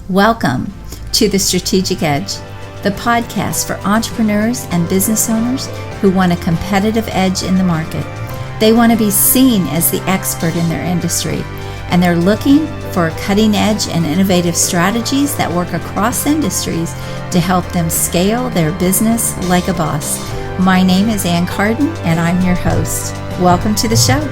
Welcome to The Strategic Edge, the podcast for entrepreneurs and business owners who want a competitive edge in the market. They want to be seen as the expert in their industry, and they're looking for cutting edge and innovative strategies that work across industries to help them scale their business like a boss. My name is Carden, and I'm your host. Welcome to the show.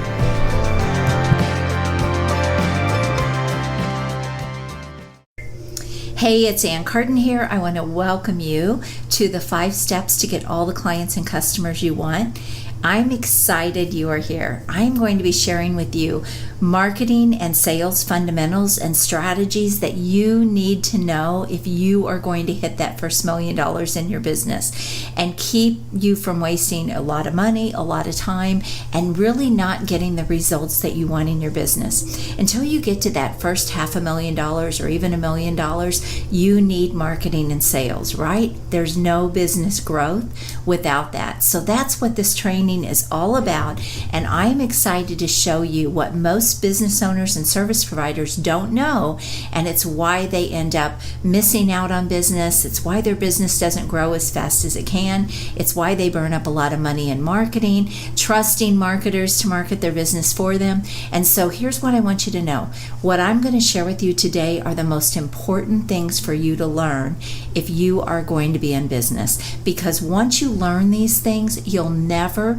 Hey, it's Carden here. I want to welcome you to the 5 steps to get all the clients and customers you want. I'm excited you are here. I'm going to be sharing with you marketing and sales fundamentals and strategies that you need to know if you are going to hit that first $1 million in your business and keep you from wasting a lot of money, a lot of time, and really not getting the results that you want in your business. Until you get to that first $500,000 or even $1 million, you need marketing and sales, right? There's no business growth without that. So that's what this training is all about, and I'm excited to show you what most business owners and service providers don't know, and it's why they end up missing out on business. It's why their business doesn't grow as fast as it can. It's why they burn up a lot of money in marketing, trusting marketers to market their business for them. And so here's what I want you to know. What I'm going to share with you today are the most important things for you to learn if you are going to be in business, because once you learn these things, you'll never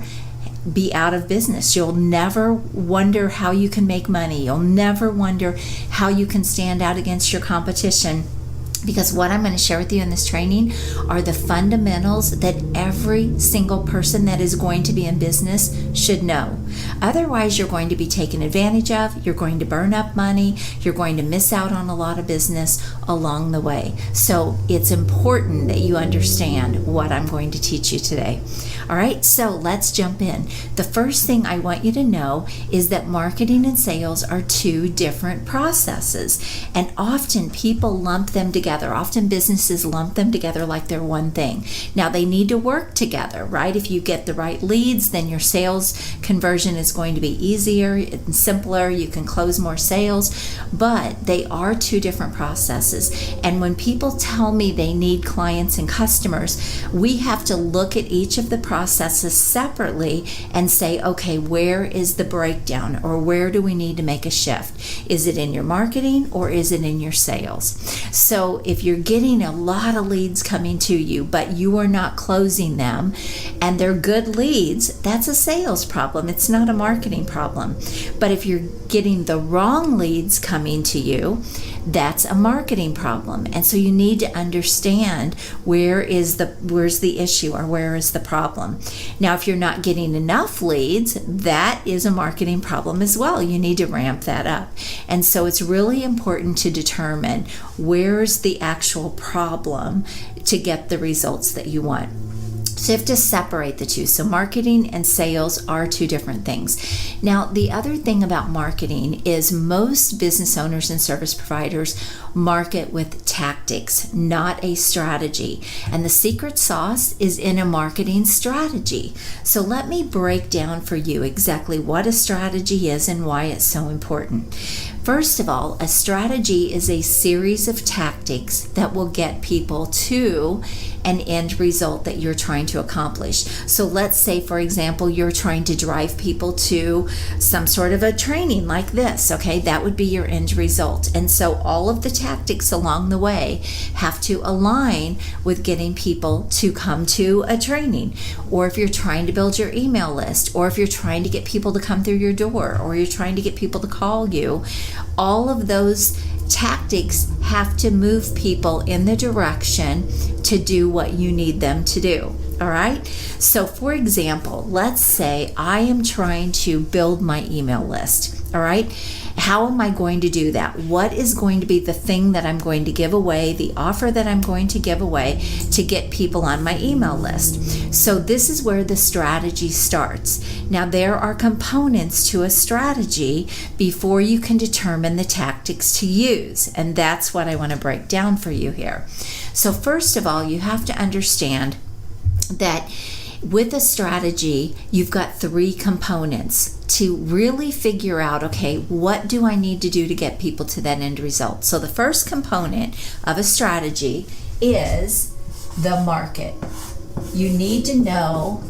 be out of business. You'll never wonder how you can make money. You'll never wonder how you can stand out against your competition. Because what I'm going to share with you in this training are the fundamentals that every single person that is going to be in business should know. Otherwise, you're going to be taken advantage of, you're going to burn up money, you're going to miss out on a lot of business along the way. So it's important that you understand what I'm going to teach you today. All right, so let's jump in. The first thing I want you to know is that marketing and sales are 2 different processes, and often people lump them together. Often businesses lump them together like they're one thing. Now, they need to work together, right? If you get the right leads, then your sales conversion is going to be easier and simpler. You can close more sales, but they are 2 different processes. And when people tell me they need clients and customers, we have to look at each of the processes separately and say, okay, where is the breakdown, or where do we need to make a shift? Is it in your marketing or is it in your sales? So if you're getting a lot of leads coming to you, but you are not closing them, and they're good leads, that's a sales problem. It's not a marketing problem. But if you're getting the wrong leads coming to you, that's a marketing problem. And so you need to understand where's the issue, or where is the problem. Now, if you're not getting enough leads, that is a marketing problem as well. You need to ramp that up. And so it's really important to determine where's the actual problem to get the results that you want. So you have to separate the 2. So marketing and sales are 2 different things. Now, the other thing about marketing is most business owners and service providers market with tactics, not a strategy. And the secret sauce is in a marketing strategy. So let me break down for you exactly what a strategy is and why it's so important. First of all, a strategy is a series of tactics that will get people to an end result that you're trying to accomplish. So let's say, for example, you're trying to drive people to some sort of a training like this, okay? That would be your end result. And so all of the tactics along the way have to align with getting people to come to a training. Or if you're trying to build your email list, or if you're trying to get people to come through your door, or you're trying to get people to call you, all of those tactics have to move people in the direction to do what you need them to do. All right? So for example, let's say I am trying to build my email list. All right? How am I going to do that? What is going to be the thing that I'm going to give away, the offer that I'm going to give away to get people on my email list? So this is where the strategy starts. Now, there are components to a strategy before you can determine the tactics to use, and that's what I want to break down for you here. So first of all, you have to understand that with a strategy, you've got 3 components to really figure out, okay, what do I need to do to get people to that end result? So the first component of a strategy is the market. You need to know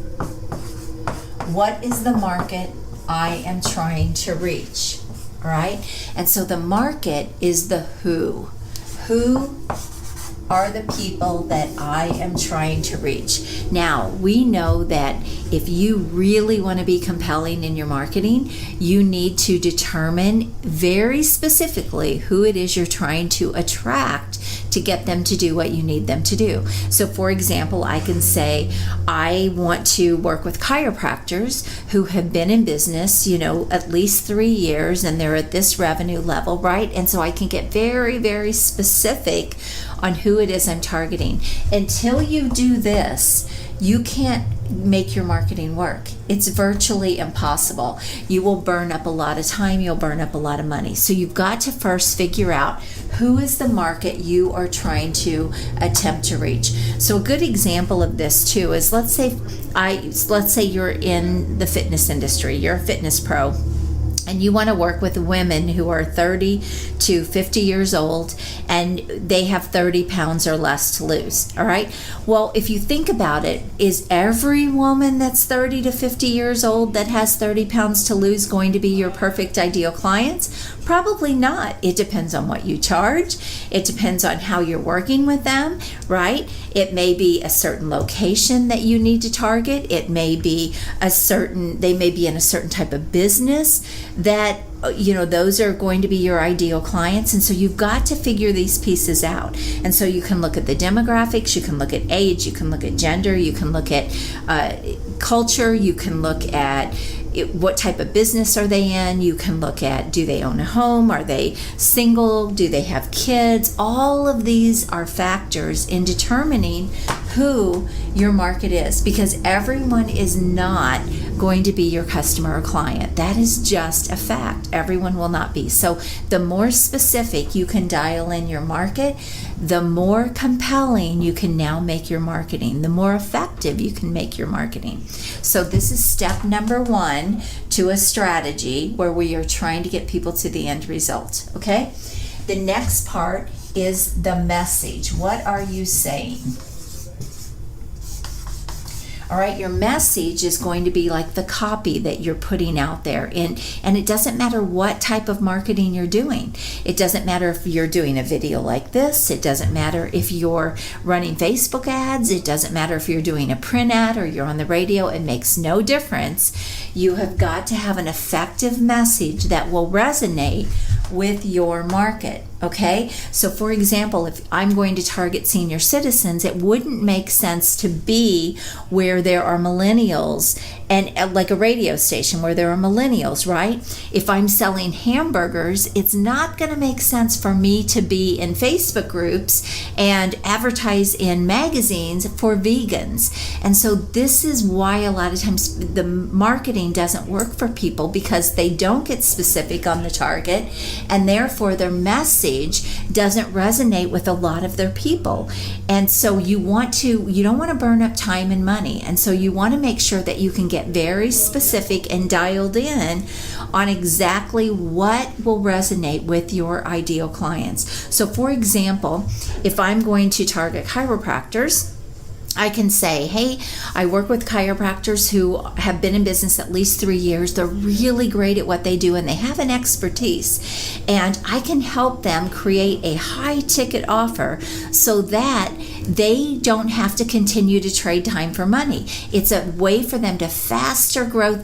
what is the market I am trying to reach, all right? And so the market is the who. Who are the people that I am trying to reach? Now, we know that if you really want to be compelling in your marketing, you need to determine very specifically who it is you're trying to attract to get them to do what you need them to do. So for example, I can say, I want to work with chiropractors who have been in business, at least 3 years, and they're at this revenue level, right? And so I can get very, very specific on who it is I'm targeting. Until you do this, you can't make your marketing work. It's virtually impossible. You will burn up a lot of time, you'll burn up a lot of money. So you've got to first figure out who is the market you are trying to attempt to reach. So a good example of this too is, let's say you're in the fitness industry, you're a fitness pro, and you want to work with women who are 30 to 50 years old and they have 30 pounds or less to lose, all right? Well, if you think about it, is every woman that's 30 to 50 years old that has 30 pounds to lose going to be your perfect ideal clients? Probably not. It depends on what you charge. It depends on how you're working with them, right? It may be a certain location that you need to target. It may be they may be in a certain type of business that, those are going to be your ideal clients. And so you've got to figure these pieces out. And so you can look at the demographics, you can look at age, you can look at gender, you can look at culture, you can look at what type of business are they in, you can look at, do they own a home, are they single, do they have kids? All of these are factors in determining who your market is, because everyone is not going to be your customer or client. That is just a fact. Everyone will not be. So the more specific you can dial in your market, the more compelling you can now make your marketing, the more effective you can make your marketing. So this is step number 1 to a strategy where we are trying to get people to the end result, okay? The next part is the message. What are you saying? All right, your message is going to be like the copy that you're putting out there. And it doesn't matter what type of marketing you're doing. It doesn't matter if you're doing a video like this. It doesn't matter if you're running Facebook ads. It doesn't matter if you're doing a print ad or you're on the radio. It makes no difference. You have got to have an effective message that will resonate with your market, okay? So for example, if I'm going to target senior citizens, it wouldn't make sense to be where there are millennials, and like a radio station where there are millennials, right? If I'm selling hamburgers, it's not going to make sense for me to be in Facebook groups and advertise in magazines for vegans. And so this is why a lot of times the marketing doesn't work for people, because they don't get specific on the target, and therefore their message doesn't resonate with a lot of their people. And so you don't want to burn up time and money. And so you want to make sure that you can get very specific and dialed in on exactly what will resonate with your ideal clients. So for example, if I'm going to target chiropractors, I can say, hey, I work with chiropractors who have been in business at least 3 years. They're really great at what they do and they have an expertise. And I can help them create a high ticket offer so that they don't have to continue to trade time for money. It's a way for them to grow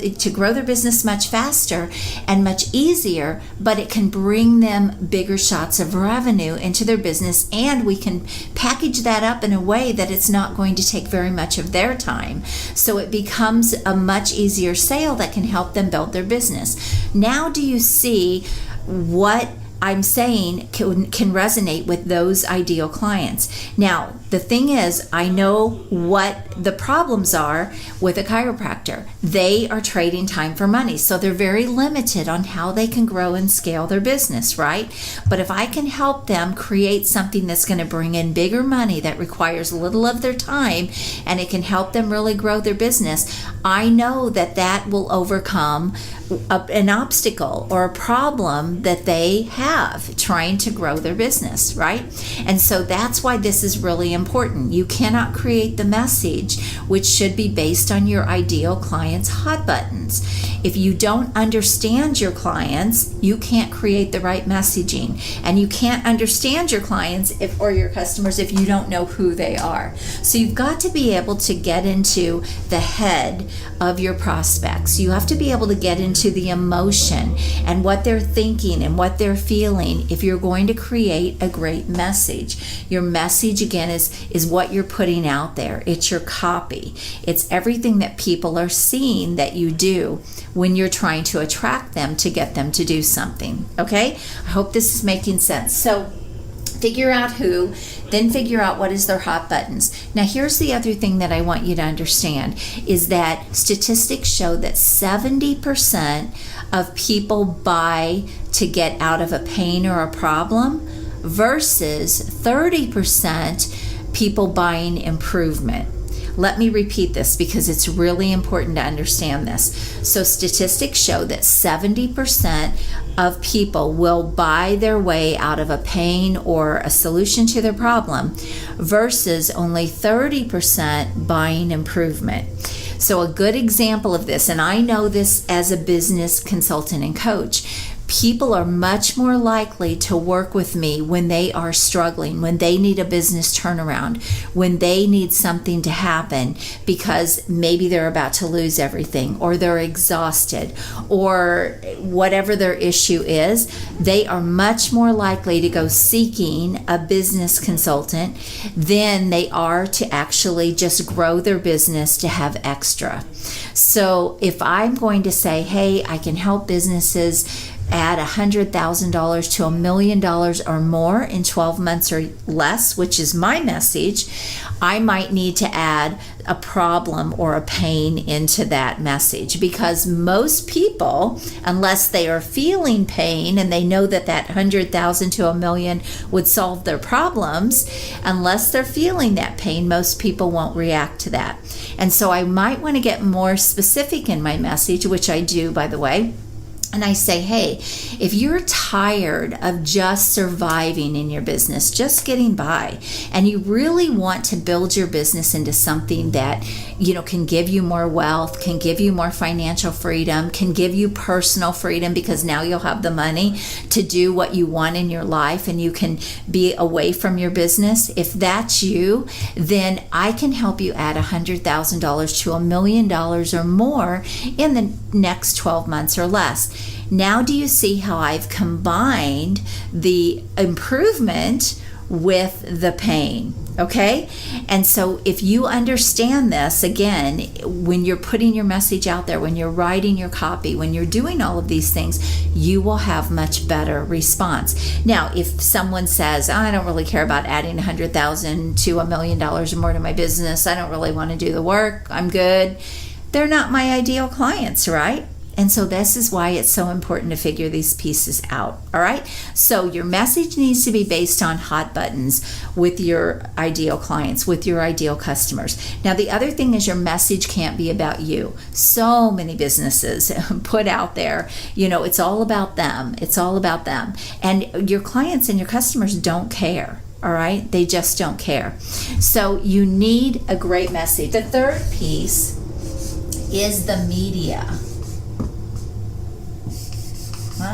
their business much faster and much easier, but it can bring them bigger shots of revenue into their business, and we can package that up in a way that it's not going to take very much of their time. So it becomes a much easier sale that can help them build their business. Now do you see what I'm saying can resonate with those ideal clients. Now, the thing is, I know what the problems are with a chiropractor. They are trading time for money, so they're very limited on how they can grow and scale their business, right? But if I can help them create something that's going to bring in bigger money that requires little of their time, and it can help them really grow their business, I know that that will overcome an obstacle or a problem that they have trying to grow their business, right? And so that's why this is really important. You cannot create the message which should be based on your ideal client's hot buttons. If you don't understand your clients, you can't create the right messaging, and you can't understand your clients or your customers if you don't know who they are. So you've got to be able to get into the head of your prospects. You have to be able to get into the emotion and what they're thinking and what they're feeling if you're going to create a great message. Your message, again, is what you're putting out there. It's your copy. It's everything that people are seeing that you do when you're trying to attract them to get them to do something. Okay? I hope this is making sense. So figure out who, then figure out what is their hot buttons. Now, here's the other thing that I want you to understand is that statistics show that 70% of people buy to get out of a pain or a problem versus 30% people buying improvement. Let me repeat this because it's really important to understand this. So statistics show that 70% of people will buy their way out of a pain or a solution to their problem versus only 30% buying improvement. So a good example of this, and I know this as a business consultant and coach, people are much more likely to work with me when they are struggling, when they need a business turnaround, when they need something to happen because maybe they're about to lose everything or they're exhausted or whatever their issue is. They are much more likely to go seeking a business consultant than they are to actually just grow their business to have extra. So if I'm going to say, hey, I can help businesses add $100,000 to $1 million or more in 12 months or less, which is my message, I might need to add a problem or a pain into that message, because most people, unless they are feeling pain and they know that that 100,000 to $1 million would solve their problems, unless they're feeling that pain, most people won't react to that. And so I might want to get more specific in my message, which I do, by the way. And I say, hey, if you're tired of just surviving in your business, just getting by, and you really want to build your business into something that, can give you more wealth, can give you more financial freedom, can give you personal freedom because now you'll have the money to do what you want in your life and you can be away from your business. If that's you, then I can help you add $100,000 to $1 million or more in the next 12 months or less. Now, do you see how I've combined the improvement with the pain? Okay? And so if you understand this, again, when you're putting your message out there, when you're writing your copy, when you're doing all of these things, you will have much better response. Now, if someone says, I don't really care about adding $100,000 to $1 million or more to my business, I don't really want to do the work, I'm good, they're not my ideal clients, right? And so this is why it's so important to figure these pieces out, all right? So your message needs to be based on hot buttons with your ideal clients, with your ideal customers. Now, the other thing is your message can't be about you. So many businesses put out there, it's all about them. It's all about them. And your clients and your customers don't care. All right? They just don't care. So you need a great message. The third piece is the media. Give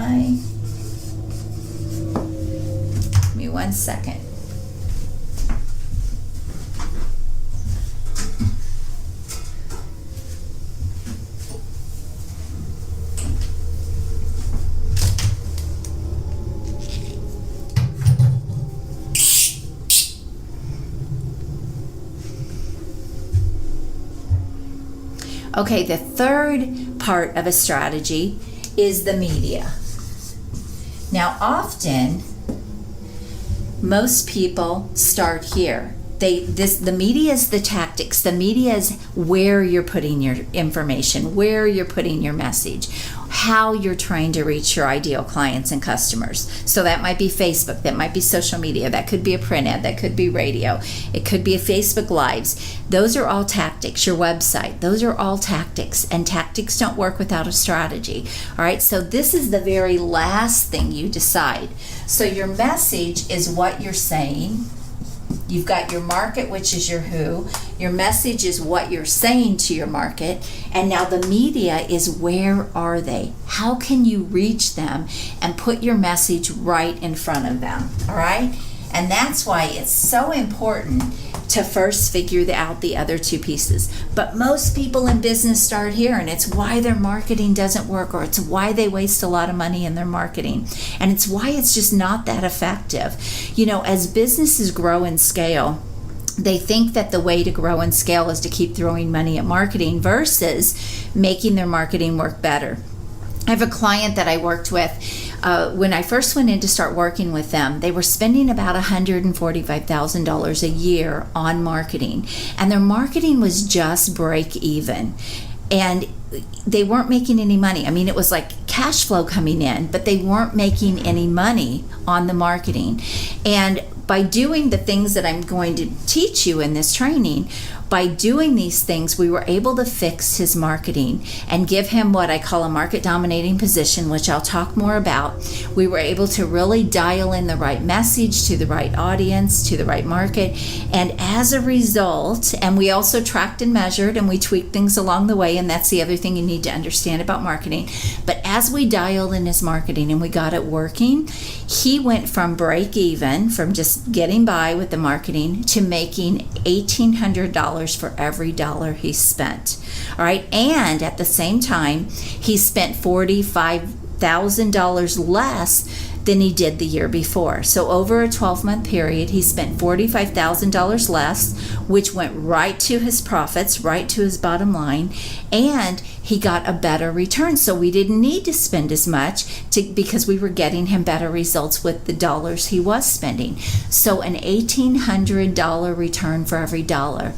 me 1 second. Okay, the third part of a strategy is the media. Now, often, most people start here. The media is the tactics. The media is where you're putting your information, where you're putting your message, how you're trying to reach your ideal clients and customers. So that might be Facebook, that might be social media, that could be a print ad, that could be radio, it could be a Facebook Lives. Those are all tactics. Your website, those are all tactics, and tactics don't work without a strategy. All right, so this is the very last thing you decide. So your message is what you're saying. You've got your market, which is your who. Your message is what you're saying to your market. And now the media is where are they? How can you reach them and put your message right in front of them? All right? And that's why it's so important to first figure out the other two pieces. But most people in business start here, and it's why their marketing doesn't work, or it's why they waste a lot of money in their marketing. And it's why it's just not that effective. You know, as businesses grow and scale, they think that the way to grow and scale is to keep throwing money at marketing versus making their marketing work better. I have a client that I worked with. When I first went in to start working with them, they were spending about $145,000 a year on marketing, and their marketing was just break even. And they weren't making any money. I mean, it was like cash flow coming in, but they weren't making any money on the marketing. And by doing the things that I'm going to teach you in this training, by doing these things, we were able to fix his marketing and give him what I call a market dominating position, which I'll talk more about. We were able to really dial in the right message to the right audience, to the right market. And as a result, and we also tracked and measured and we tweaked things along the way, and that's the other thing you need to understand about marketing. But as we dialed in his marketing and we got it working, he went from break even, from just getting by with the marketing, to making $1,800 for every dollar he spent. All right, and at the same time, he spent $45,000 less than he did the year before. So over a 12-month period, he spent $45,000 less, which went right to his profits, right to his bottom line, and he got a better return. So we didn't need to spend as much because we were getting him better results with the dollars he was spending. So an $1,800 return for every dollar.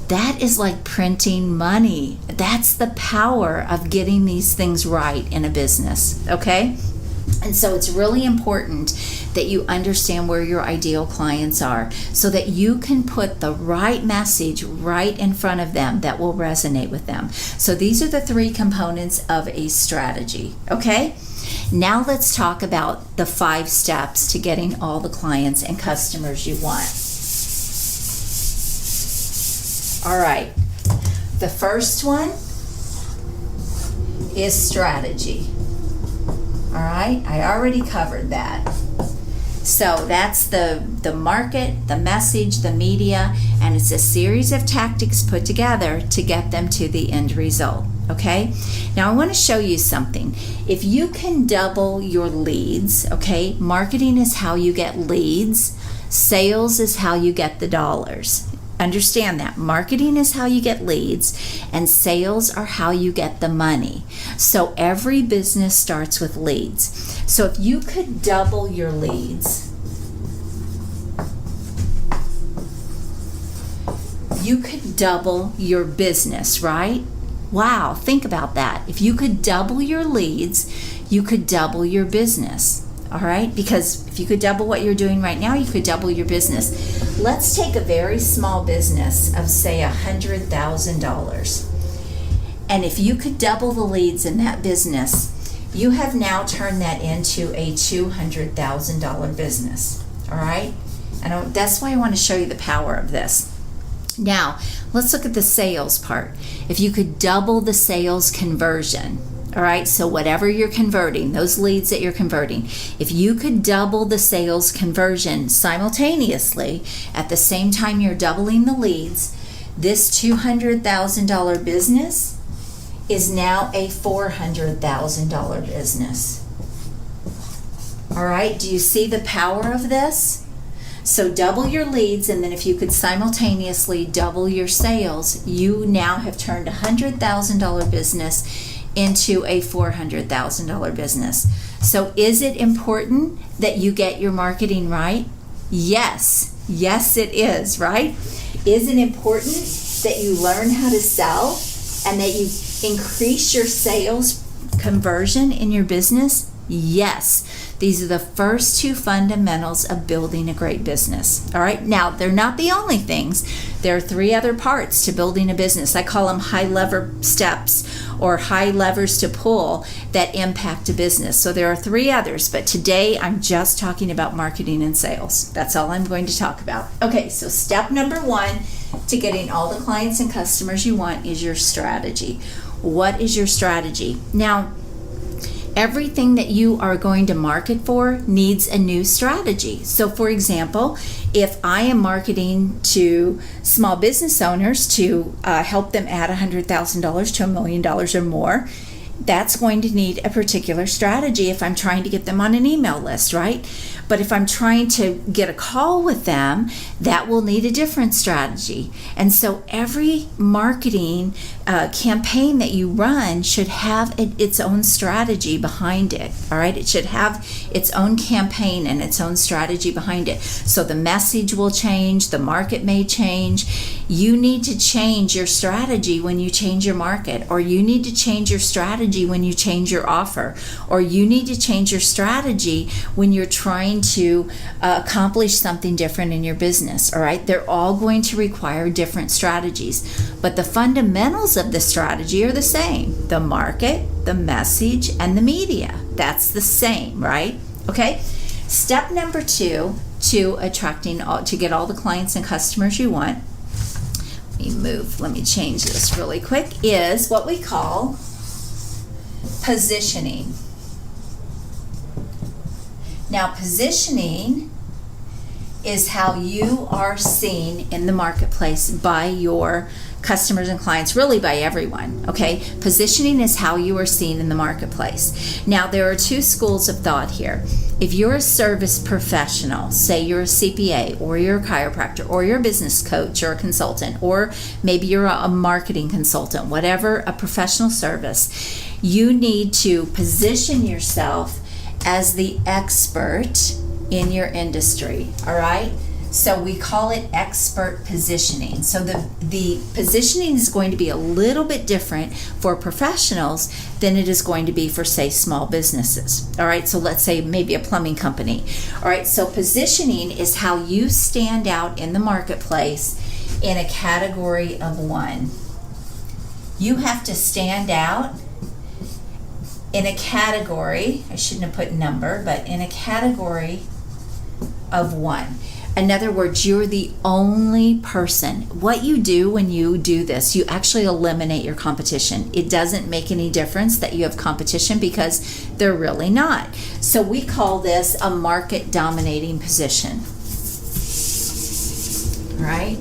That is like printing money. That's the power of getting these things right in a business, okay? And so it's really important that you understand where your ideal clients are so that you can put the right message right in front of them that will resonate with them. So these are the three components of a strategy, okay? Now let's talk about the 5 steps to getting all the clients and customers you want. All right, the first one is strategy. All right, I already covered that. So that's the market, the message, the media, and it's a series of tactics put together to get them to the end result. Okay, now I want to show you something. If you can double your leads, okay, marketing is how you get leads, sales is how you get the dollars. Understand that. Marketing is how you get leads, and sales are how you get the money. So every business starts with leads. So if you could double your leads, you could double your business, right? Wow, think about that. If you could double your leads, you could double your business. All right, because if you could double what you're doing right now, you could double your business. Let's take a very small business of, say, $100,000. And if you could double the leads in that business, you have now turned that into a $200,000 business. All right, and that's why I want to show you the power of this. Now, let's look at the sales part. If you could double the sales conversion, all right, so whatever you're converting, those leads that you're converting, if you could double the sales conversion simultaneously at the same time you're doubling the leads, this $200,000 business is now a $400,000 business. All right, do you see the power of this? So double your leads, and then if you could simultaneously double your sales, you now have turned a $100,000 business into a $400,000 business. So is it important that you get your marketing right? Yes. Yes, it is, right? Is it important that you learn how to sell and that you increase your sales conversion in your business? Yes. These are the first two fundamentals of building a great business. All right. Now, they're not the only things. There are three other parts to building a business. I call them high lever steps or high levers to pull that impact a business. So there are three others, but today I'm just talking about marketing and sales. That's all I'm going to talk about. Okay. So step number one to getting all the clients and customers you want is your strategy. What is your strategy? Now, everything that you are going to market for needs a new strategy. So for example, if I am marketing to small business owners to help them add $100,000 to $1 million or more, that's going to need a particular strategy if I'm trying to get them on an email list, right? But if I'm trying to get a call with them, that will need a different strategy. And so every marketing campaign that you run should have its own strategy behind it, all right? It should have its own campaign and its own strategy behind it. So the message will change, the market may change. You need to change your strategy when you change your market, or you need to change your strategy when you change your offer, or you need to change your strategy when you're trying to accomplish something different in your business, all right? They're all going to require different strategies, but the fundamentals of the strategy are the same. The market, the message, and the media. That's the same, right? Okay? Step number two to get all the clients and customers you want, let me change this really quick, is what we call positioning. Now, positioning is how you are seen in the marketplace by your customers and clients, really by everyone, okay? Positioning is how you are seen in the marketplace. Now, there are two schools of thought here. If you're a service professional, say you're a CPA, or you're a chiropractor, or you're a business coach or a consultant, or maybe you're a marketing consultant, whatever, a professional service, you need to position yourself as the expert in your industry, all right? So we call it expert positioning. So the positioning is going to be a little bit different for professionals than it is going to be for, say, small businesses. All right, so let's say maybe a plumbing company. All right, so positioning is how you stand out in the marketplace in a category of one. You have to stand out in a category, I shouldn't have put number, but in a category of one. In other words, you're the only person. What you do when you do this, you actually eliminate your competition. It doesn't make any difference that you have competition because they're really not. So we call this a market dominating position. All right?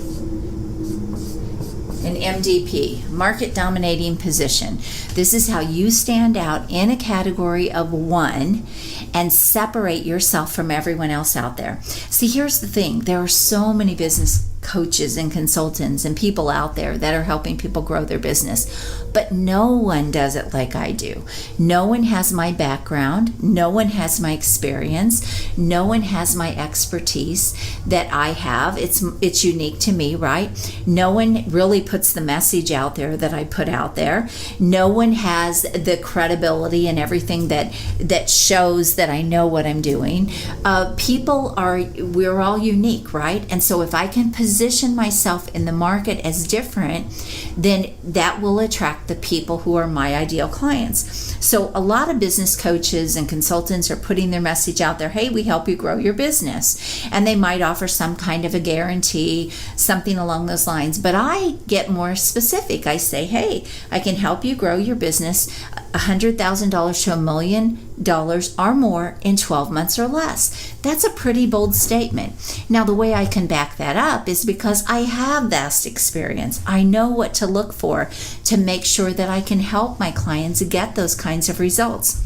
An MDP, market dominating position. This is how you stand out in a category of one and separate yourself from everyone else out there. See, here's the thing. There are so many business coaches and consultants and people out there that are helping people grow their business, but no one does it like I do. No one has my background. No one has my experience. No one has my expertise that I have. It's unique to me, right? No one really puts the message out there that I put out there. No one has the credibility and everything that shows that I know what I'm doing. We're all unique, right? And so if I can position myself in the market as different, then that will attract the people who are my ideal clients. So a lot of business coaches and consultants are putting their message out there, hey, we help you grow your business. And they might offer some kind of a guarantee, something along those lines. But I get more specific. I say, hey, I can help you grow your business $100,000 to $1 million or more in 12 months or less. That's a pretty bold statement. Now, the way I can back that up is because I have vast experience. I know what to look for to make sure that I can help my clients get those kinds of results.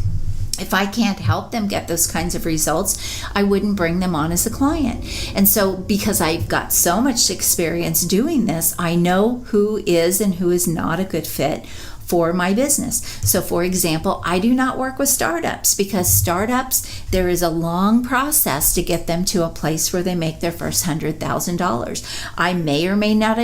If I can't help them get those kinds of results, I wouldn't bring them on as a client. And so because I've got so much experience doing this, I know who is and who is not a good fit for my business. So for example, I do not work with startups because startups, there is a long process to get them to a place where they make their first $100,000. I may or may not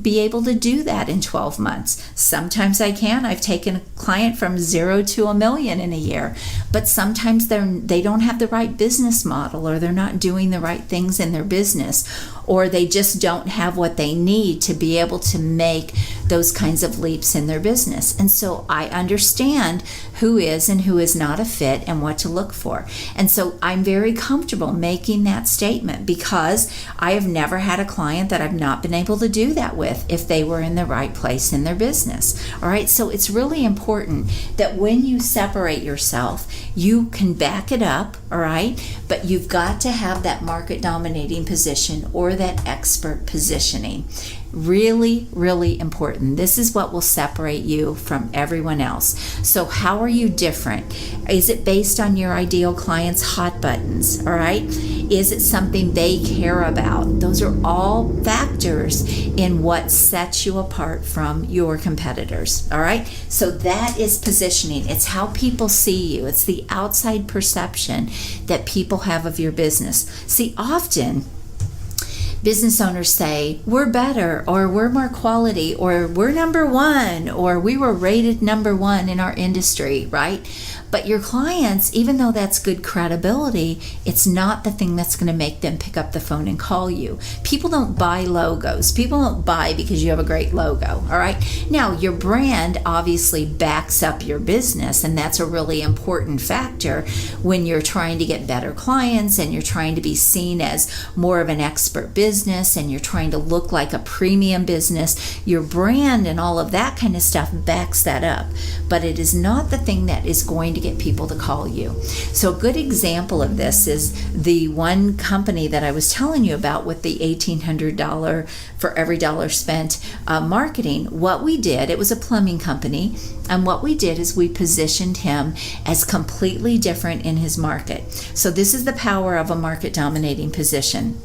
be able to do that in 12 months. Sometimes I can. I've taken a client from 0 to $1 million in a year, but sometimes they don't have the right business model, or they're not doing the right things in their business, or they just don't have what they need to be able to make those kinds of leaps in their business. And so I understand who is and who is not a fit and what to look for. And so I'm very comfortable making that statement because I have never had a client that I've not been able to do that with if they were in the right place in their business. All right, so it's really important that when you separate yourself, you can back it up, all right, but you've got to have that market dominating position or that expert positioning. Really, really important. This is what will separate you from everyone else. So how are you different? Is it based on your ideal client's hot buttons? All right. Is it something they care about? Those are all factors in what sets you apart from your competitors. All right. So that is positioning. It's how people see you. It's the outside perception that people have of your business. See, often business owners say, we're better, or we're more quality, or we're number one, or we were rated number one in our industry, right? But your clients, even though that's good credibility, it's not the thing that's going to make them pick up the phone and call you. People don't buy logos. People don't buy because you have a great logo, all right? Now, your brand obviously backs up your business, and that's a really important factor when you're trying to get better clients and you're trying to be seen as more of an expert business and you're trying to look like a premium business. Your brand and all of that kind of stuff backs that up, but it is not the thing that is going to get people to call you. So a good example of this is the one company that I was telling you about with the $1,800 for every dollar spent marketing. What we did, it was a plumbing company, and what we did is we positioned him as completely different in his market. So this is the power of a market dominating position.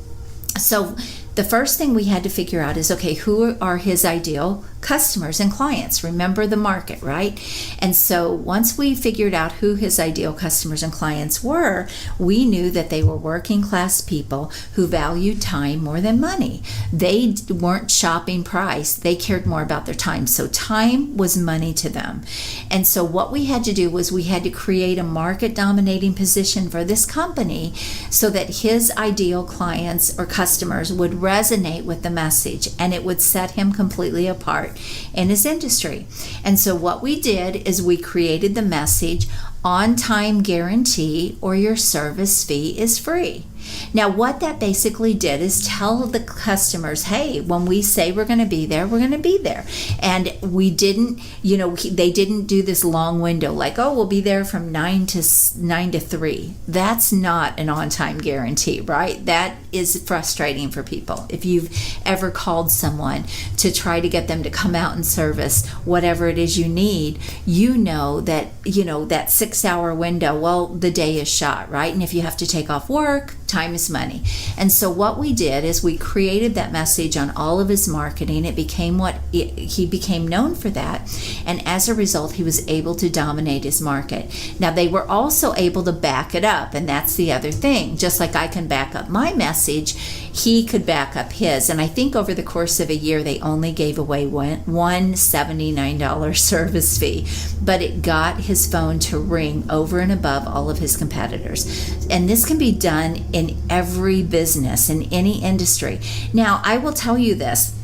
So the first thing we had to figure out is, okay, who are his ideal customers and clients? Remember the market, right? And so once we figured out who his ideal customers and clients were, we knew that they were working class people who valued time more than money. They weren't shopping price. They cared more about their time. So time was money to them. And so what we had to do was we had to create a market dominating position for this company so that his ideal clients or customers would resonate with the message, and it would set him completely apart in his industry. And so what we did is we created the message, on time guarantee, or your service fee is free. Now, what that basically did is tell the customers, hey, when we say we're going to be there, we're going to be there. And we didn't, they didn't do this long window like, oh, we'll be there from 9 to 3. That's not an on-time guarantee, right? That is frustrating for people. If you've ever called someone to try to get them to come out and service whatever it is you need, you know that 6-hour window, well, the day is shot, right? And if you have to take off work, time is money. And so what we did is we created that message on all of his marketing. It became he became known for that. And as a result, he was able to dominate his market. Now, they were also able to back it up. And that's the other thing. Just like I can back up my message, he could back up his. And I think over the course of a year, they only gave away one $79 service fee. But it got his phone to ring over and above all of his competitors. And this can be done in every business, in any industry. Now, I will tell you this.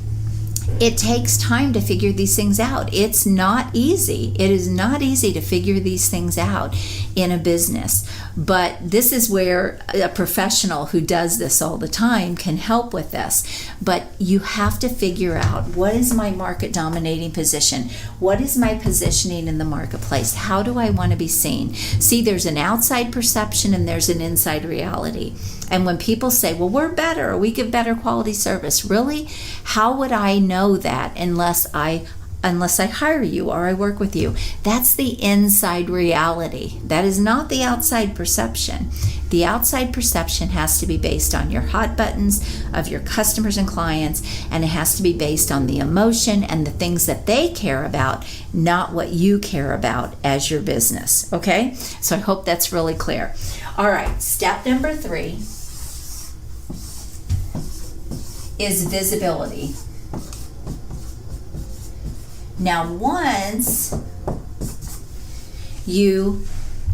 It takes time to figure these things out. It's not easy. It is not easy to figure these things out in a business. But this is where a professional who does this all the time can help with this. But you have to figure out, what is my market dominating position? What is my positioning in the marketplace? How do I want to be seen? See, there's an outside perception and there's an inside reality. And when people say, well, we're better, or we give better quality service, really, how would I know that unless I unless I hire you or I work with you. That's the inside reality. That is not the outside perception. The outside perception has to be based on your hot buttons of your customers and clients, and it has to be based on the emotion and the things that they care about, not what you care about as your business. Okay? So I hope that's really clear. All right, step number 3 is visibility. Now, once you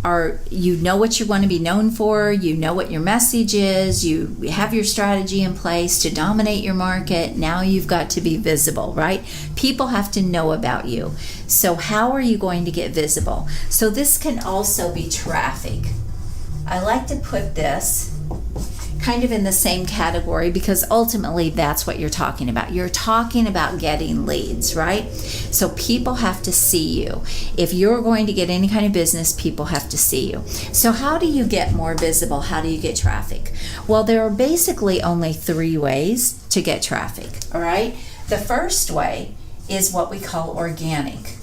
know what you want to be known for, you know what your message is, you have your strategy in place to dominate your market, now you've got to be visible, right? People have to know about you. So how are you going to get visible? So this can also be traffic. I like to put this kind of in the same category because ultimately that's what you're talking about. You're talking about getting leads, right? So people have to see you. If you're going to get any kind of business, people have to see you. So how do you get more visible? How do you get traffic? Well, there are basically only 3 ways to get traffic, all right? The first way is what we call organic.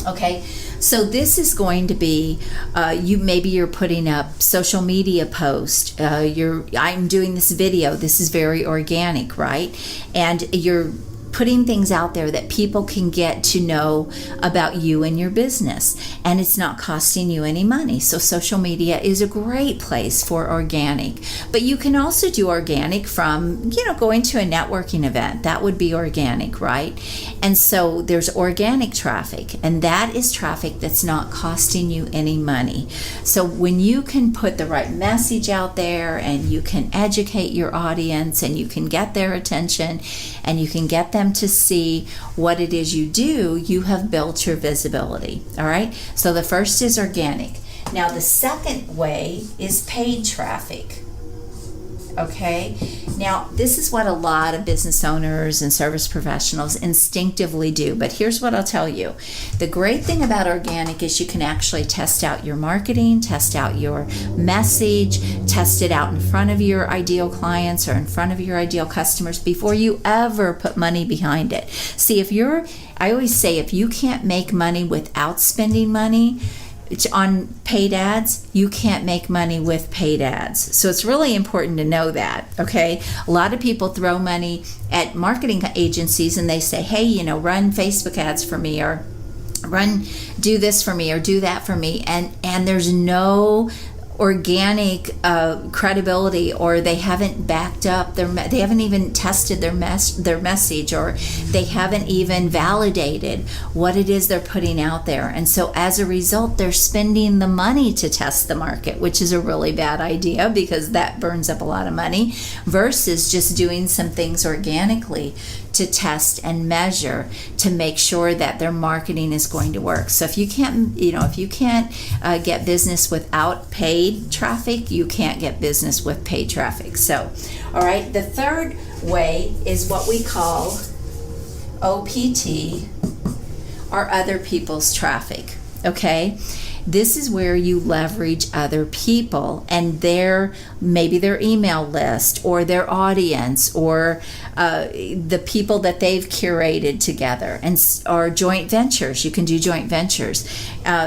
Okay, so this is going to be maybe you're putting up social media post. I'm doing this video. This is very organic, right? And you're putting things out there that people can get to know about you and your business, and it's not costing you any money. So social media is a great place for organic. But you can also do organic from, going to a networking event. That would be organic, right? And so there's organic traffic, and that is traffic that's not costing you any money. So when you can put the right message out there and you can educate your audience and you can get their attention and you can get them to see what it is you do, you have built your visibility. All right? So the first is organic. Now the second way is paid traffic. Okay? Now this is what a lot of business owners and service professionals instinctively do, but here's what I'll tell you. The great thing about organic is you can actually test out your marketing, test out your message, test it out in front of your ideal clients or in front of your ideal customers before you ever put money behind it. See, I always say if you can't make money without spending money on paid ads, you can't make money with paid ads. So it's really important to know that, okay? A lot of people throw money at marketing agencies and they say, hey, run Facebook ads for me, or do this for me, or do that for me. And there's no organic credibility, or they haven't backed up they haven't even tested their message, or they haven't even validated what it is they're putting out there. And so as a result, they're spending the money to test the market, which is a really bad idea because that burns up a lot of money, versus just doing some things organically to test and measure to make sure that their marketing is going to work. So if you can't get business without paid traffic, you can't get business with paid traffic. So, all right, the third way is what we call OPT, or other people's traffic. Okay? This is where you leverage other people and maybe their email list or their audience or the people that they've curated together, or joint ventures. You can do joint ventures.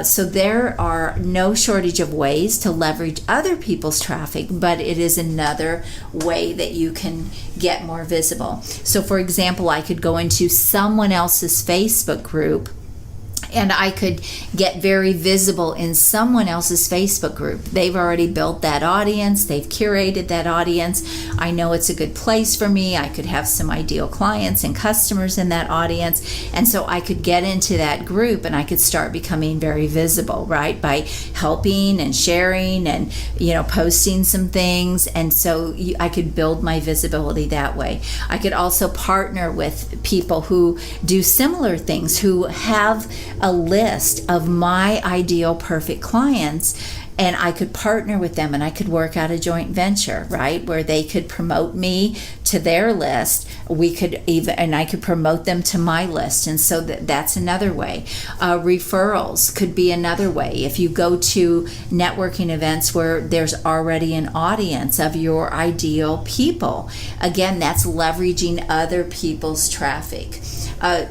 So there are no shortage of ways to leverage other people's traffic, but it is another way that you can get more visible. So for example, I could go into someone else's Facebook group and I could get very visible in someone else's Facebook group. They've already built that audience. They've curated that audience. I know it's a good place for me. I could have some ideal clients and customers in that audience. And so I could get into that group and I could start becoming very visible, right? By helping and sharing and, posting some things. And so I could build my visibility that way. I could also partner with people who do similar things, who have a list of my ideal perfect clients and I could partner with them, and I could work out a joint venture, right, where they could promote me to their list. And I could promote them to my list. And so that's another way. Referrals could be another way. If you go to networking events where there's already an audience of your ideal people, again, that's leveraging other people's traffic.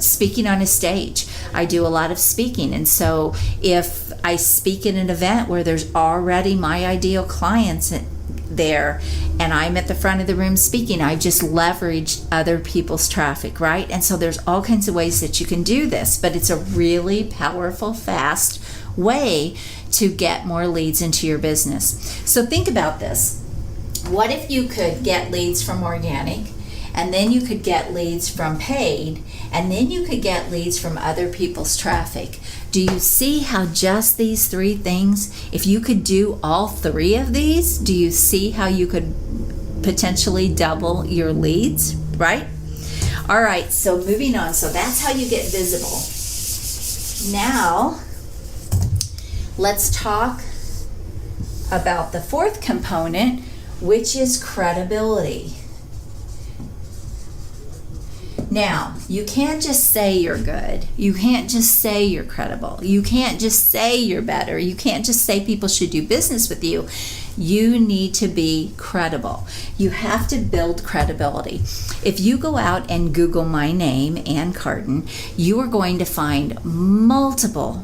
Speaking on a stage. I do a lot of speaking, and so if I speak in an event where there's already my ideal clients there and I'm at the front of the room speaking, I just leverage other people's traffic, right? And so there's all kinds of ways that you can do this, but it's a really powerful, fast way to get more leads into your business. So think about this. What if you could get leads from organic, and then you could get leads from paid, and then you could get leads from other people's traffic? Do you see how just these three things, if you could do all three of these, do you see how you could potentially double your leads, right? All right, so moving on. So that's how you get visible. Now, let's talk about the fourth component, which is credibility. Now, you can't just say you're good. You can't just say you're credible. You can't just say you're better. You can't just say people should do business with you. You need to be credible. You have to build credibility. If you go out and Google my name, Ann Carden, you are going to find multiple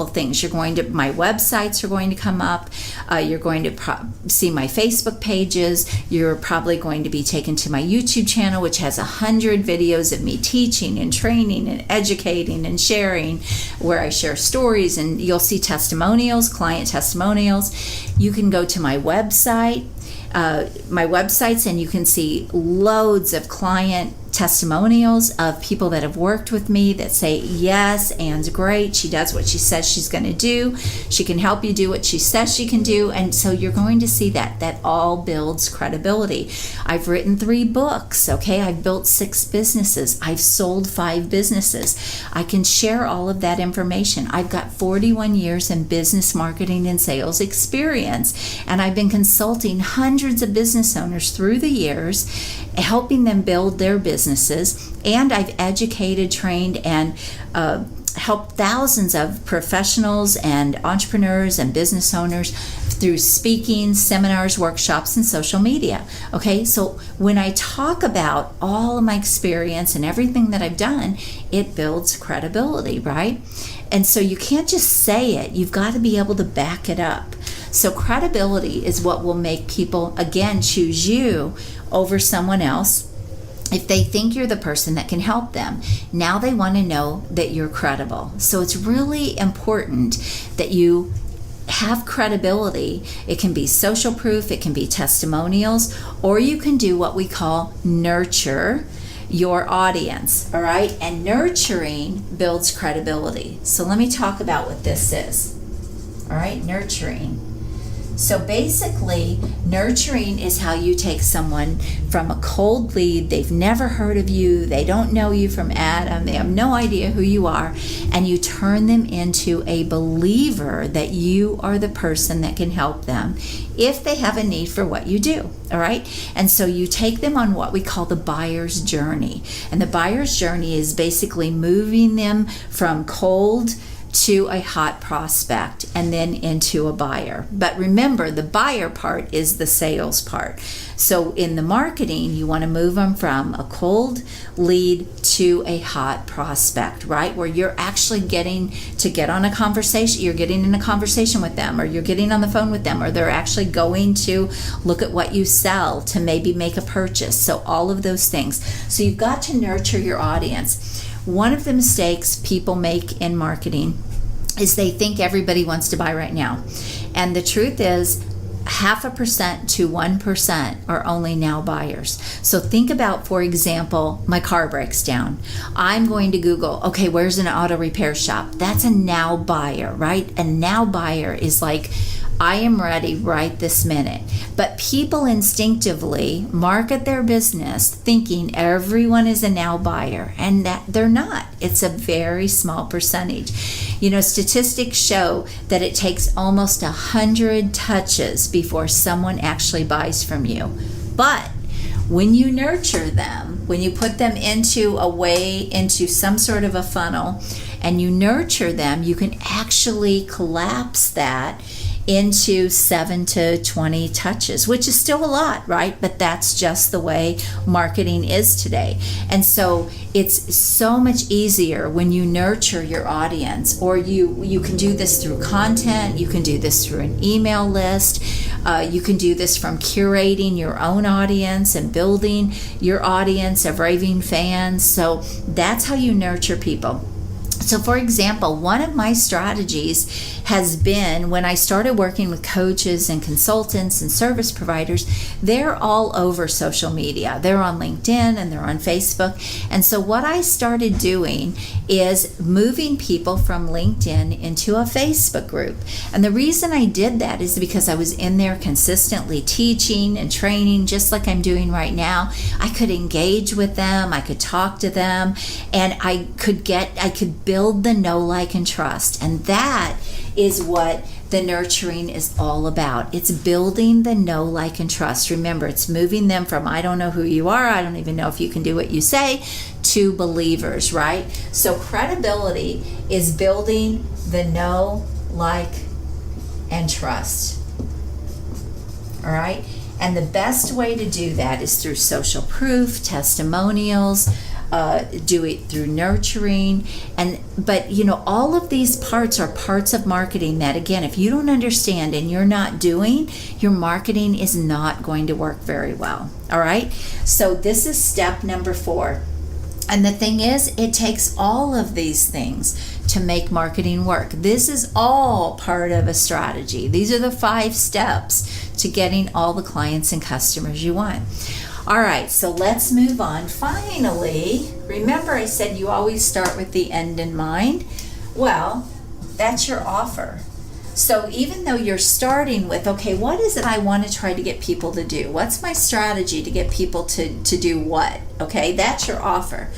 things. My websites are going to come up. You're going to see my Facebook pages. You're probably going to be taken to my YouTube channel, which has 100 videos of me teaching and training and educating and sharing, where I share stories, and you'll see testimonials, client testimonials. You can go to my websites, and you can see loads of client testimonials of people that have worked with me that say, yes, Ann's great. She does what she says she's going to do. She can help you do what she says she can do. And so you're going to see that all builds credibility. I've written 3 books, okay? I've built 6 businesses. I've sold 5 businesses. I can share all of that information. I've got 41 years in business marketing and sales experience, and I've been consulting hundreds of business owners through the years, helping them build their businesses, and I've educated, trained, and helped thousands of professionals and entrepreneurs and business owners through speaking, seminars, workshops, and social media. Okay, so when I talk about all of my experience and everything that I've done, it builds credibility, right? And so you can't just say it, you've got to be able to back it up. So credibility is what will make people, again, choose you over someone else. If they think you're the person that can help them, now they want to know that you're credible. So it's really important that you have credibility. It can be social proof, it can be testimonials, or you can do what we call nurture your audience, all right? And nurturing builds credibility. So let me talk about what this is, all right? Nurturing. So basically, nurturing is how you take someone from a cold lead. They've never heard of you. They don't know you from Adam. They have no idea who you are. And you turn them into a believer that you are the person that can help them if they have a need for what you do. All right? And so you take them on what we call the buyer's journey. And the buyer's journey is basically moving them from cold to a hot prospect and then into a buyer. But remember, the buyer part is the sales part. So in the marketing, you want to move them from a cold lead to a hot prospect, right? Where you're actually getting to get on a conversation, you're getting in a conversation with them, or you're getting on the phone with them, or they're actually going to look at what you sell to maybe make a purchase. So all of those things. So you've got to nurture your audience. One of the mistakes people make in marketing is they think everybody wants to buy right now. And the truth is, 0.5% to 1% are only now buyers. So think about, for example, my car breaks down. I'm going to Google, okay, where's an auto repair shop? That's a now buyer, right? A now buyer is like I am ready right this minute. But people instinctively market their business thinking everyone is a now buyer, and that they're not. It's a very small percentage. Statistics show that it takes almost 100 touches before someone actually buys from you. But when you nurture them, when you put them into some sort of a funnel and you nurture them, you can actually collapse that into 7 to 20 touches, which is still a lot, right? But that's just the way marketing is today. And so it's so much easier when you nurture your audience, or you can do this through content, you can do this through an email list, you can do this from curating your own audience and building your audience of raving fans. So that's how you nurture people. So for example, one of my strategies has been, when I started working with coaches and consultants and service providers, they're all over social media. They're on LinkedIn and they're on Facebook. And so what I started doing is moving people from LinkedIn into a Facebook group. And the reason I did that is because I was in there consistently teaching and training, just like I'm doing right now. I could engage with them, I could talk to them, and I could build the know, like, and trust. And that is what the nurturing is all about. It's building the know, like, and trust. Remember, it's moving them from I don't know who you are, I don't even know if you can do what you say, to believers, right? So credibility is building the know, like, and trust. All right? And the best way to do that is through social proof, testimonials, do it through nurturing, but all of these parts are parts of marketing that, again, if you don't understand and you're not doing, your marketing is not going to work very well. All right, so this is step number 4, and the thing is, it takes all of these things to make marketing work. This is all part of a strategy. These are the 5 steps to getting all the clients and customers you want. All right, so let's move on. Finally, remember I said you always start with the end in mind? Well, that's your offer. So even though you're starting with, okay, what is it I want to try to get people to do? What's my strategy to get people to do what? Okay, that's your offer.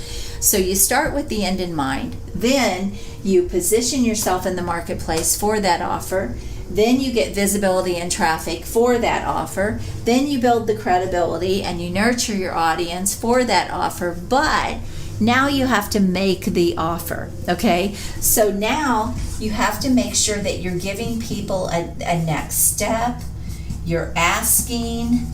So you start with the end in mind. Then you position yourself in the marketplace for that offer. Then you get visibility and traffic for that offer. Then you build the credibility and you nurture your audience for that offer. But now you have to make the offer, okay? So now you have to make sure that you're giving people a next step. You're asking.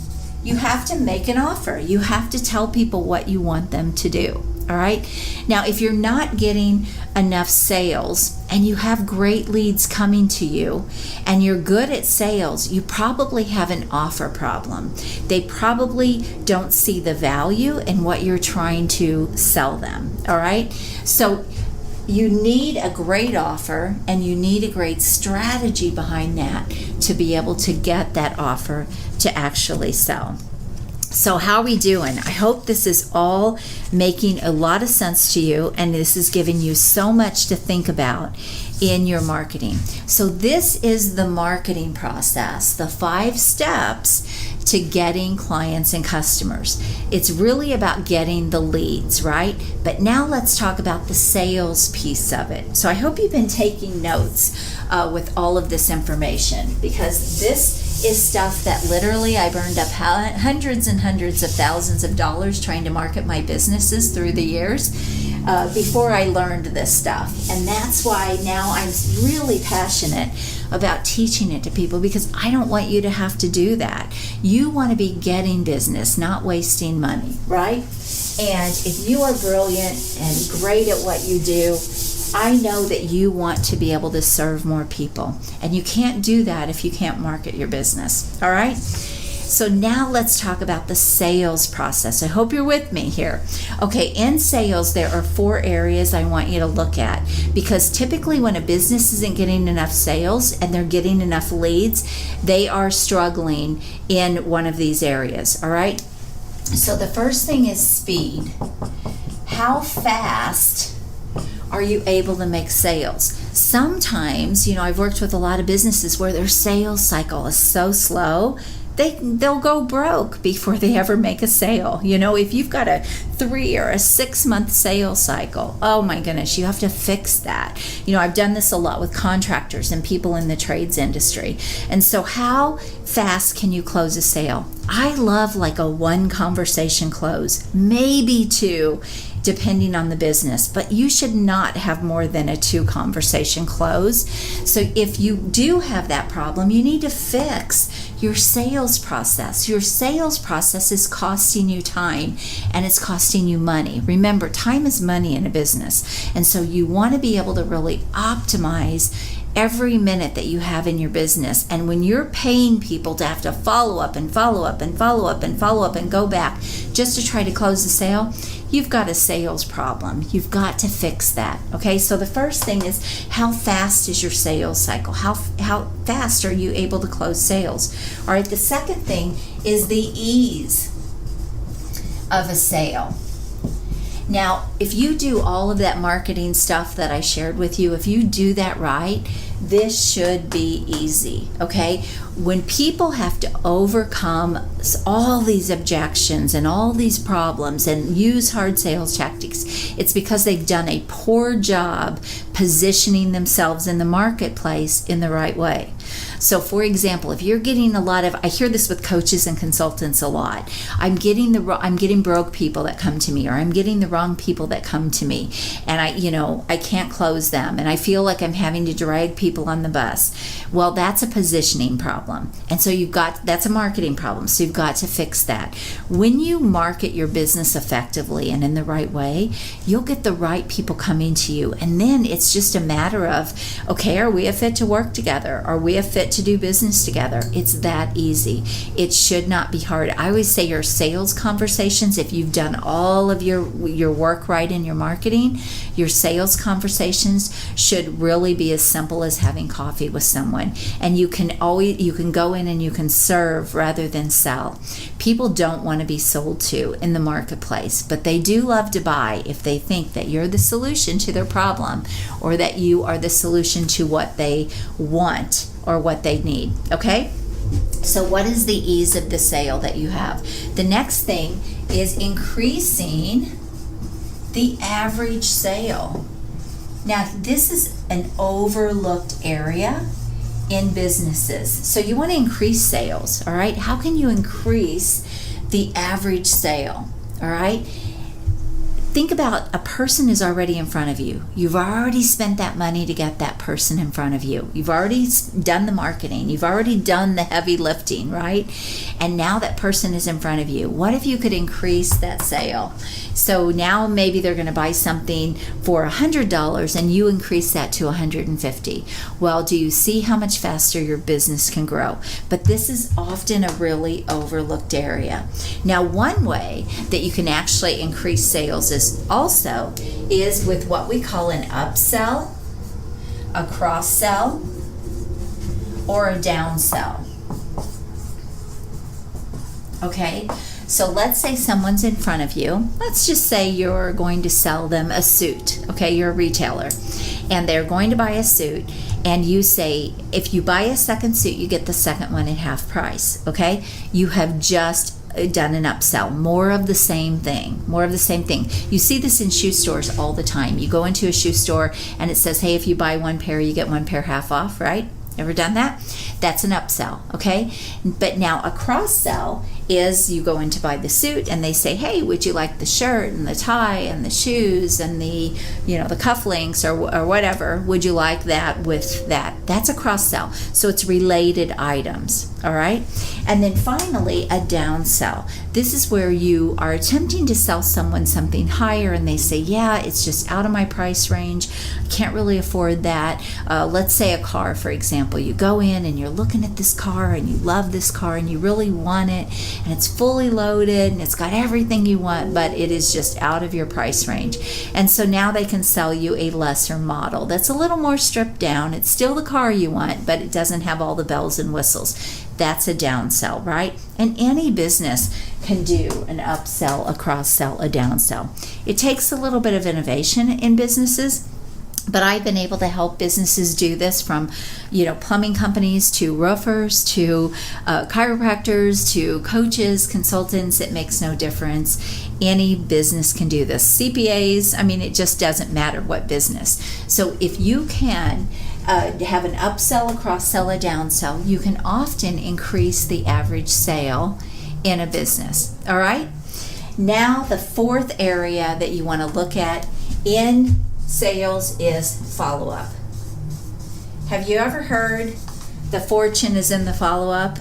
You have to make an offer. You have to tell people what you want them to do. All right. Now, if you're not getting enough sales and you have great leads coming to you and you're good at sales, you probably have an offer problem. They probably don't see the value in what you're trying to sell them. All right. So you need a great offer and you need a great strategy behind that to be able to get that offer to actually sell. So how are we doing? I hope this is all making a lot of sense to you, and this is giving you so much to think about in your marketing. So this is the marketing process, the 5 steps to getting clients and customers. It's really about getting the leads, right? But now let's talk about the sales piece of it. So I hope you've been taking notes with all of this information, because this is stuff that literally I burned up hundreds and hundreds of thousands of dollars trying to market my businesses through the years before I learned this stuff. And that's why now I'm really passionate about teaching it to people, because I don't want you to have to do that. You want to be getting business, not wasting money, right? And if you are brilliant and great at what you do, I know that you want to be able to serve more people, and you can't do that if you can't market your business. All right? So now let's talk about the sales process. I hope you're with me here. Okay, in sales, there are 4 areas I want you to look at, because typically when a business isn't getting enough sales and they're getting enough leads, they are struggling in one of these areas. All right? So the first thing is speed. How fast are you able to make sales? Sometimes, I've worked with a lot of businesses where their sales cycle is so slow, they'll go broke before they ever make a sale. If you've got a 3 or a 6 month sales cycle, oh my goodness, you have to fix that. I've done this a lot with contractors and people in the trades industry. And so how fast can you close a sale? I love like a 1 conversation close, maybe 2, depending on the business, but you should not have more than a 2 conversation close. So if you do have that problem, you need to fix your sales process. Your sales process is costing you time and it's costing you money. Remember, time is money in a business. And so you want to be able to really optimize every minute that you have in your business. And when you're paying people to have to follow up and follow up and follow up and follow up and go back just to try to close the sale, you've got a sales problem. You've got to fix that. Okay, so the first thing is, how fast is your sales cycle? How fast are you able to close sales? All right, the second thing is the ease of a sale. Now, if you do all of that marketing stuff that I shared with you, if you do that right, this should be easy, okay? When people have to overcome all these objections and all these problems and use hard sales tactics, it's because they've done a poor job positioning themselves in the marketplace in the right way. So for example, if you're getting I hear this with coaches and consultants a lot. I'm getting broke people that come to me, or I'm getting the wrong people that come to me, and I can't close them, and I feel like I'm having to drag people on the bus. Well, that's a positioning problem. And so that's a marketing problem. So you've got to fix that. When you market your business effectively and in the right way, you'll get the right people coming to you. And then it's just a matter of, okay, are we a fit to work together? Are we a fit to do business together? It's that easy. It should not be hard. I always say your sales conversations, if you've done all of your work right in your marketing, your sales conversations should really be as simple as having coffee with someone. And you can go in and you can serve rather than sell. People don't want to be sold to in the marketplace, but they do love to buy if they think that you're the solution to their problem, or that you are the solution to what they want or what they need. Okay? So what is the ease of the sale that you have? The next thing is increasing the average sale. Now, this is an overlooked area in businesses. So you want to increase sales, all right? How can you increase the average sale, all right? Think about, a person is already in front of you. You've already spent that money to get that person in front of you. You've already done the marketing. You've already done the heavy lifting, right? And now that person is in front of you. What if you could increase that sale? So now maybe they're going to buy something for $100 and you increase that to $150. Well, do you see how much faster your business can grow? But this is often a really overlooked area. Now, one way that you can actually increase sales is with what we call an upsell, a cross-sell, or a downsell. Okay, so let's say someone's in front of you. Let's just say you're going to sell them a suit. Okay, you're a retailer, and they're going to buy a suit, and you say, if you buy a second suit, you get the second one at half price. Okay, you have just done an upsell. More of the same thing. You see this in shoe stores all the time. You go into a shoe store and it says, hey, if you buy one pair, you get one pair half off, right? Ever done that? That's an upsell, okay? But now a cross-sell is you go in to buy the suit and they say, hey, would you like the shirt and the tie and the shoes and the cufflinks or whatever? Would you like that with that? That's a cross-sell. So it's related items, all right? And then finally, a downsell. This is where you are attempting to sell someone something higher and they say, yeah, it's just out of my price range. I can't really afford that. Let's say a car, for example. You go in and you're looking at this car and you love this car and you really want it, and it's fully loaded and it's got everything you want, but it is just out of your price range. And so now they can sell you a lesser model that's a little more stripped down. It's still the car you want, but it doesn't have all the bells and whistles. That's a downsell, right? And any business can do an upsell, a cross-sell, a downsell. It takes a little bit of innovation in businesses, But I've been able to help businesses do this, from, plumbing companies to roofers to chiropractors to coaches, consultants. It makes no difference. Any business can do this. CPAs, it just doesn't matter what business. So if you can have an upsell, a cross-sell, a downsell, you can often increase the average sale in a business. All right? Now, the fourth area that you want to look at in sales is follow-up. Have you ever heard the fortune is in the follow-up?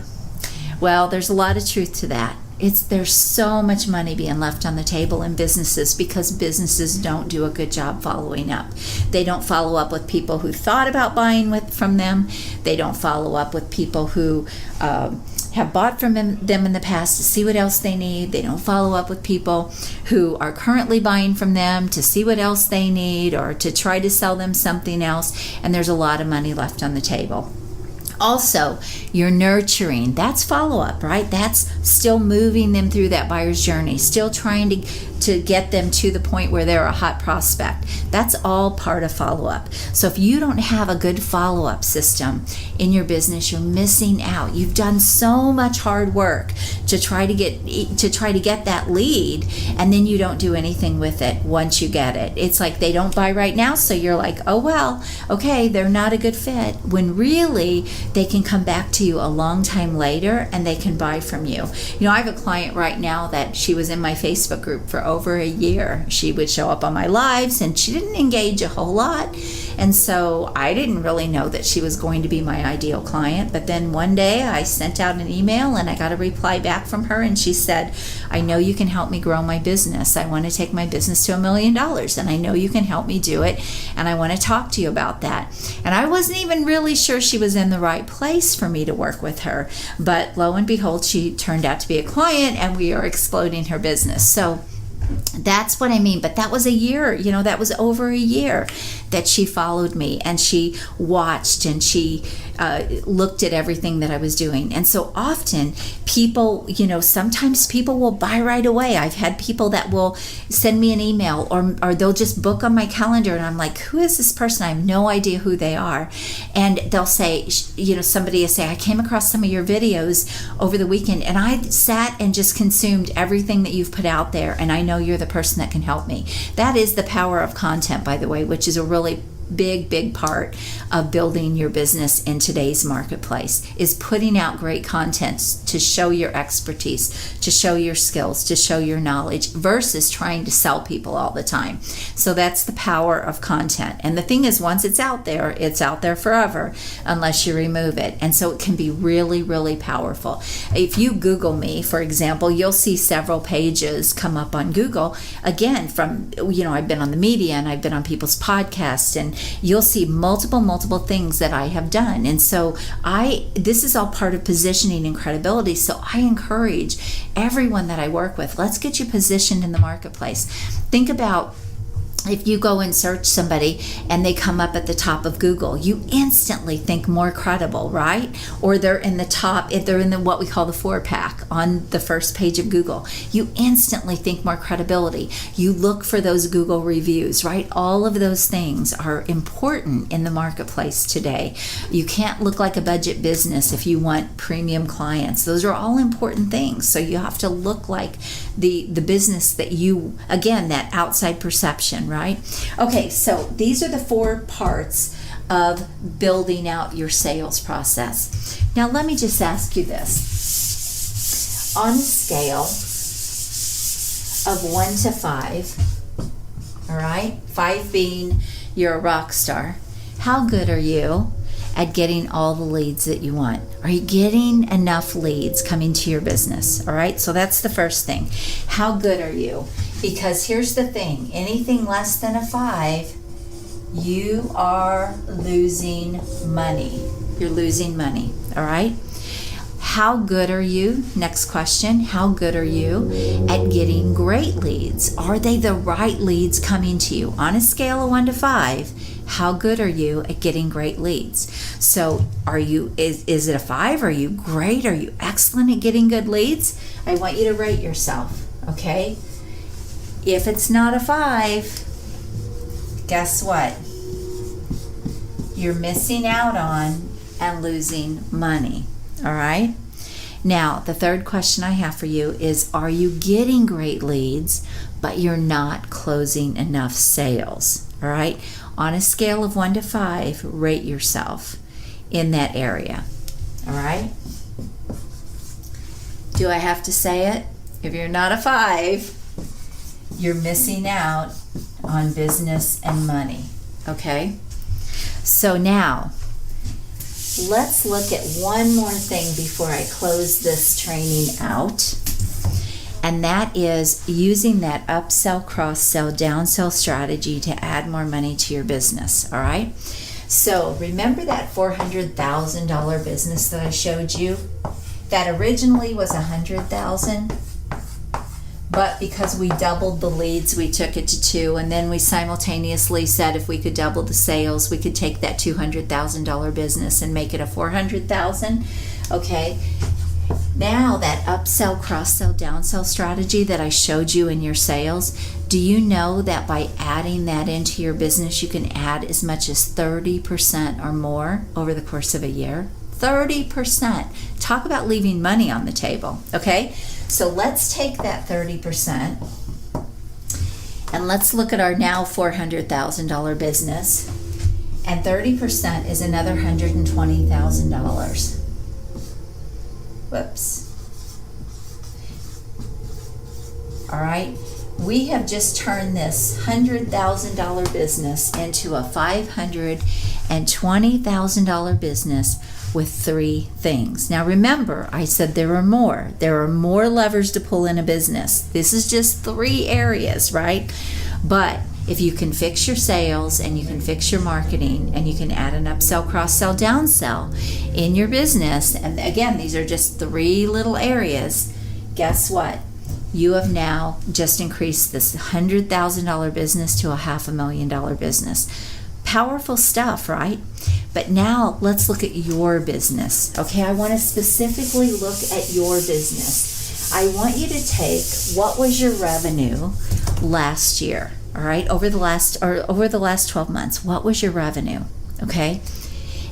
Well, there's a lot of truth to that. There's so much money being left on the table in businesses because businesses don't do a good job following up. They don't follow up with people who thought about buying from them. They don't follow up with people who have bought from them in the past to see what else they need. They don't follow up with people who are currently buying from them to see what else they need or to try to sell them something else. And there's a lot of money left on the table. Also, you're nurturing. That's follow-up, right? That's still moving them through that buyer's journey, still trying to get them to the point where they're a hot prospect. That's all part of follow-up. So if you don't have a good follow-up system in your business, you're missing out. You've done so much hard work to try to get that lead, and then you don't do anything with it once you get it. It's like they don't buy right now, so you're like, oh well, okay, they're not a good fit. When really they can come back to you a long time later and they can buy from you. I have a client right now that she was in my Facebook group for over a year. She would show up on my lives and she didn't engage a whole lot. And so I didn't really know that she was going to be my ideal client. But then one day I sent out an email and I got a reply back from her, and she said, I know you can help me grow my business. I want to take my business to $1 million, and I know you can help me do it, and I want to talk to you about that. And I wasn't even really sure she was in the right place for me to work with her. But lo and behold, she turned out to be a client, and we are exploding her business. So that's what I mean. But that was a year, that was over a year that she followed me, and she watched, and she looked at everything that I was doing. And so often people, sometimes people will buy right away. I've had people that will send me an email or they'll just book on my calendar, and I'm like, who is this person? I have no idea who they are. And they'll say, somebody will say, I came across some of your videos over the weekend, and I sat and just consumed everything that you've put out there, and I know you're the person that can help me. That is the power of content, by the way, which is a really big part of building your business in today's marketplace, is putting out great content to show your expertise, to show your skills, to show your knowledge, versus trying to sell people all the time. So that's the power of content. And the thing is, once it's out there forever, unless you remove it. And so it can be really, really powerful. If you Google me, for example, you'll see several pages come up on Google, again, from, I've been on the media and I've been on people's podcasts, and you'll see multiple things that I have done. And so this is all part of positioning and credibility. So I encourage everyone that I work with, let's get you positioned in the marketplace. Think about if you go and search somebody and they come up at the top of Google, you instantly think more credible, right? Or they're in the top, if they're in what we call the 4-pack on the first page of Google, you instantly think more credibility. You look for those Google reviews, right? All of those things are important in the marketplace today. You can't look like a budget business if you want premium clients. Those are all important things. So you have to look like the business that you, again, that outside perception, right? Okay, so these are the 4 parts of building out your sales process. Now let me just ask you this. On a scale of 1 to 5, all right, 5 being you're a rock star, how good are you at getting all the leads that you want? Are you getting enough leads coming to your business? All right, so that's the first thing. How good are you? Because here's the thing, anything less than a 5, you are losing money. You're losing money, all right? How good are you? Next question, how good are you at getting great leads? Are they the right leads coming to you? On a scale of 1 to 5, how good are you at getting great leads? So is it a 5? Are you great? Are you excellent at getting good leads? I want you to rate yourself, okay? If it's not a 5, guess what? you're missing out on and losing money. All right? Now, the third question I have for you is, are you getting great leads, but you're not closing enough sales? All right? On a scale of 1 to 5, rate yourself in that area. All right? Do I have to say it? If you're not a 5, you're missing out on business and money. Okay? So now, let's look at one more thing before I close this training out. And that is using that upsell, cross-sell, downsell strategy to add more money to your business. All right? So remember that $400,000 business that I showed you? That originally was $100,000, but because we doubled the leads, we took it to 2, and then we simultaneously said if we could double the sales, we could take that $200,000 business and make it a $400,000. Okay. Now that upsell, cross-sell, downsell strategy that I showed you in your sales, do you know that by adding that into your business, you can add as much as 30% or more over the course of a year? 30%. Talk about leaving money on the table, okay? So let's take that 30% and let's look at our now $400,000 business, and 30% is another $120,000. Whoops. All right, we have just turned this $100,000 business into a $520,000 business with 3 things. Now remember, I said there are more. There are more levers to pull in a business. This is just 3 areas, right? But if you can fix your sales and you can fix your marketing and you can add an upsell, cross-sell, downsell in your business, and again, these are just 3 little areas, guess what? You have now just increased this $100,000 business to a $500,000 business. Powerful stuff, right? But now let's look at your business. Okay, I want to specifically look at your business. I want you to take what was your revenue last year, all right? Over the last 12 months, what was your revenue? Okay?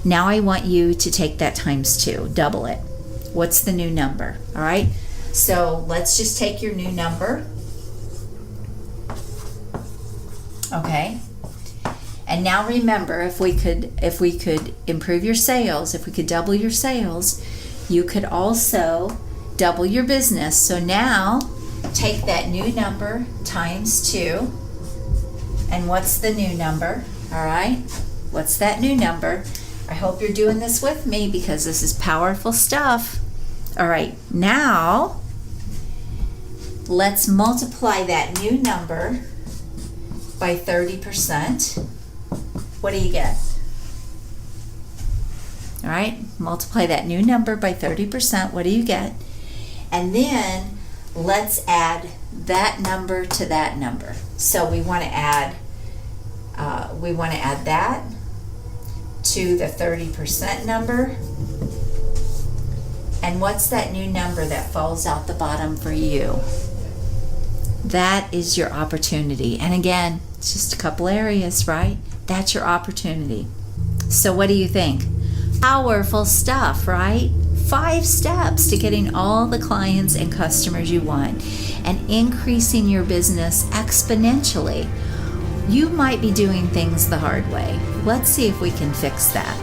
Now I want you to take that times 2, double it. What's the new number? All right? So let's just take your new number. Okay? And now remember, if we could improve your sales, if we could double your sales, you could also double your business. So now take that new number times 2. And what's the new number? All right? What's that new number? I hope you're doing this with me because this is powerful stuff. All right, now let's multiply that new number by 30%. What do you get? All right, multiply that new number by 30%. What do you get? And then let's add that number to that number. So we want to add that to the 30% number. And what's that new number that falls out the bottom for you? That is your opportunity. And again, it's just a couple areas, right? That's your opportunity. So what do you think? Powerful stuff, right? 5 steps to getting all the clients and customers you want and increasing your business exponentially. You might be doing things the hard way. Let's see if we can fix that.